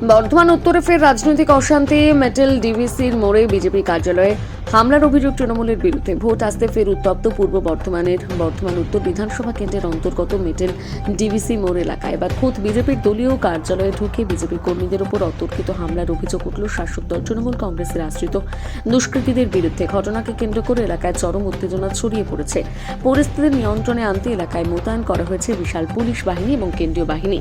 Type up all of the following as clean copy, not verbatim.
বর্ধমান উত্তরে ফের রাজনৈতিক অশান্তি। মেটেল ডিভিসির মোড়ে বিজেপি কার্যালয়ে হামলার অভিযোগ তৃণমূলের বিরুদ্ধে। ভোট আসতে ফের উত্তপ্ত পূর্ব বর্ধমানের বর্ধমান উত্তর বিধানসভা কেন্দ্রের অন্তর্গত মেটেল ডিভিসি মোড় এলাকায়। এবার খোদ বিজেপির দলীয় কার্যালয়ে ঢুকে বিজেপি কর্মীদের উপর অতর্কিত হামলার অভিযোগ উঠল শাসক দল তৃণমূল কংগ্রেসের আশ্রিত দুষ্কৃতীদের বিরুদ্ধে। ঘটনাকে কেন্দ্র করে এলাকায় চরম উত্তেজনা ছড়িয়ে পড়েছে। পরিস্থিতি নিয়ন্ত্রণে আনতে এলাকায় মোতায়েন করা হয়েছে বিশাল পুলিশ বাহিনী এবং কেন্দ্রীয় বাহিনী।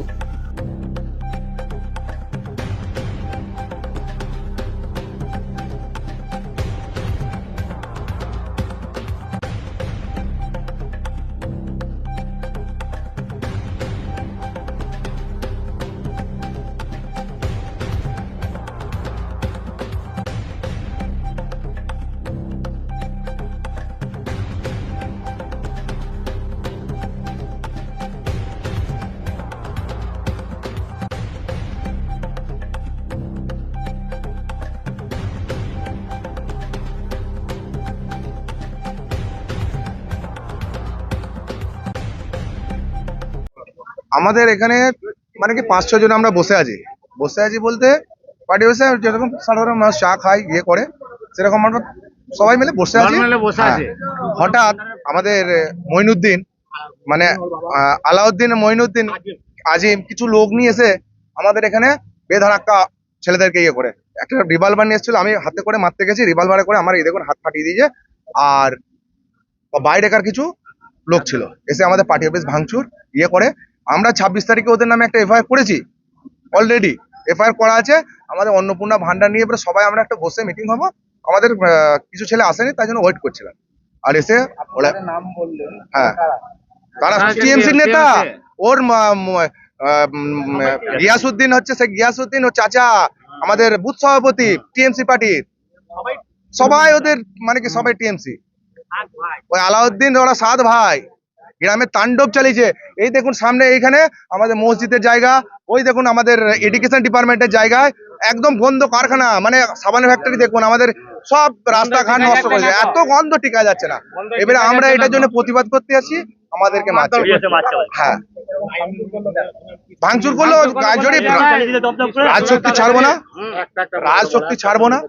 আমাদের এখানে মানে কি 5-6 জন আমরা বসে আছি বলতে পার্টি বসে যেরকম সাধারণ মানুষ চা খায় ইয়ে করে সেরকম আমরা সবাই মিলে বসে আছি। হ্যাঁ, হঠাৎ আমাদের মঈনুদ্দিন মানে আলাউদ্দিন মঈনুদ্দিন আজিম কিছু লোক নিয়ে এসে আমাদের এখানে বেধড়াক্কা ছেলেদেরকে ইয়ে করে একটা রিভলভার নিয়ে এসেছিল। আমি হাতে করে মারতে গেছি, রিভলভারে করে আমার এই দেখুন হাত ফাটিয়ে দিয়েছে। আর বাইরেকার কিছু লোক ছিল এসে আমাদের পার্টি অফিস ভাঙচুর ইয়ে করে। আমরা 26 তারিখে ওদের নামে একটা এফআইআর করেছি, অলরেডি এফআইআর করা আছে। আমাদের অন্নপূর্ণা ভান্ডার নিয়ে এবারে সবাই আমরা একটা বসে মিটিং হবো। আমাদের কিছু ছেলে আসেনি, তাই জন্য ওয়েট করছিলাম। আর এসে ওরা নাম বললেন, হ্যাঁ তারা টিএমসি নেতা। ওর গিয়াসউদ্দিন হচ্ছে, সে গিয়াসউদ্দিন ওর চাচা আমাদের বুথ সভাপতি টিএমসি পার্টির। সবাই ওদের মানে কি সবাই টিএমসি। ওই আলাউদ্দিন ওরা 7 ভাই গ্রামে তাণ্ডব চালিয়েছে। এই দেখুন সামনে এইখানে আমাদের মসজিদের জায়গা, ওই দেখুন আমাদের এডুকেশন ডিপার্টমেন্টের জায়গায় একদম গন্ধ কারখানা, মানে সাবানের ফ্যাক্টরি দেখুন, আমাদের সব রাস্তাঘাট নষ্ট করেছে। এত গন্ধ টিকা যাচ্ছে না। এবারে আমরা এটার জন্য প্রতিবাদ করতে আসি, আমাদেরকে মারছে। হ্যাঁ, ভাঙচুর করলো। রাজশক্তি ছাড়বো না, রাজশক্তি ছাড়বো না,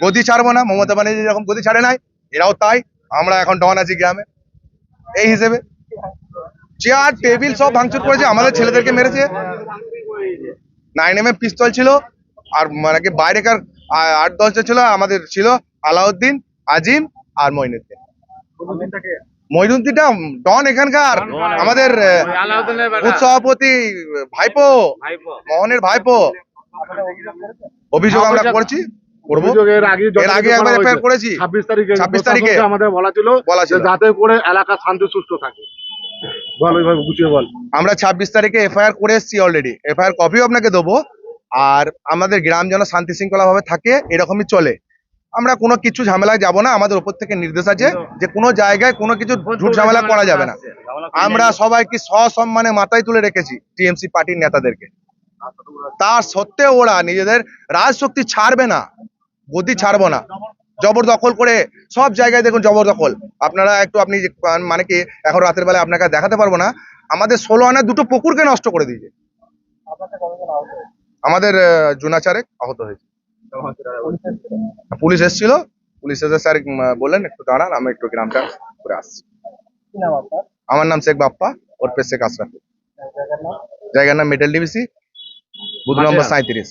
গদি ছাড়বো না। মমতা ব্যানার্জি যেরকম গদি ছাড়ে নাই, এরাও তাই। আমরা এখন ডন আছি গ্রামে, এই হিসেবে চেয়ার টেবিল সব ভাঙচুর করেছে, আমাদের ছেলেদেরকে মেরেছে। 9mm পিস্তল ছিল, আর মানে কি বাইরেকার 8-10 জন ছিল। আমাদের ছিল আলাউদ্দিন, আজিম আর মঈনুদ্দিন। মঈনুদ্দিনটা ডন এখানকার, আমাদের বুথ সভাপতি ভাইপো, মোহনের ভাইপো। অভিযোগ আমরা করছি, করবো। এর আগে একবার এফআইআর করেছি 26 তারিখে। আমাদের বলা ছিল যাতে করে এলাকা শান্তি সুস্থ থাকে। আমরা 26 তারিখে এফআইআর করে এসেছি অলরেডি। এফআইআর কপিও আপনাকে দেবো। আর আমাদের গ্রাম যেন শান্তি শৃঙ্খলা ভাবে থাকে, এরকমই চলে। আমরা কোনো কিছু ঝামেলায় যাব না। আমাদের উপর থেকে নির্দেশ আছে যে কোনো জায়গায় কোনো কিছু ঝুট ঝামেলা করা যাবে না। আমরা সবাইকে সসম্মানে মাথায় তুলে রেখেছি টিএমসি পার্টির নেতাদেরকে। তার সত্ত্বেও ওরা নিজেদের রাজশক্তি ছাড়বে না, গদি ছাড়বো না। জবরদখল করে সব জায়গায় দেখুন জবরদখল। আপনারা একটু আপনি মানে কি এখন রাতের বেলায় আপনাকে দেখাতে পারবো না, আমাদের 16 আনার 2টো পুকুরকে নষ্ট করে দিয়েছে। আমাদের জুনাচারেক আহত হয়েছে। পুলিশ এসেছিল, পুলিশ এসে স্যার বললেন একটু দাঁড়ান, আমি একটু গ্রামটা ঘুরে আসছি। আমার নাম শেখ বাপ্পা, ওর পে শেখ আশরাফ। জায়গার নাম মেটেল ডিভিসি, বুথ নম্বর 37।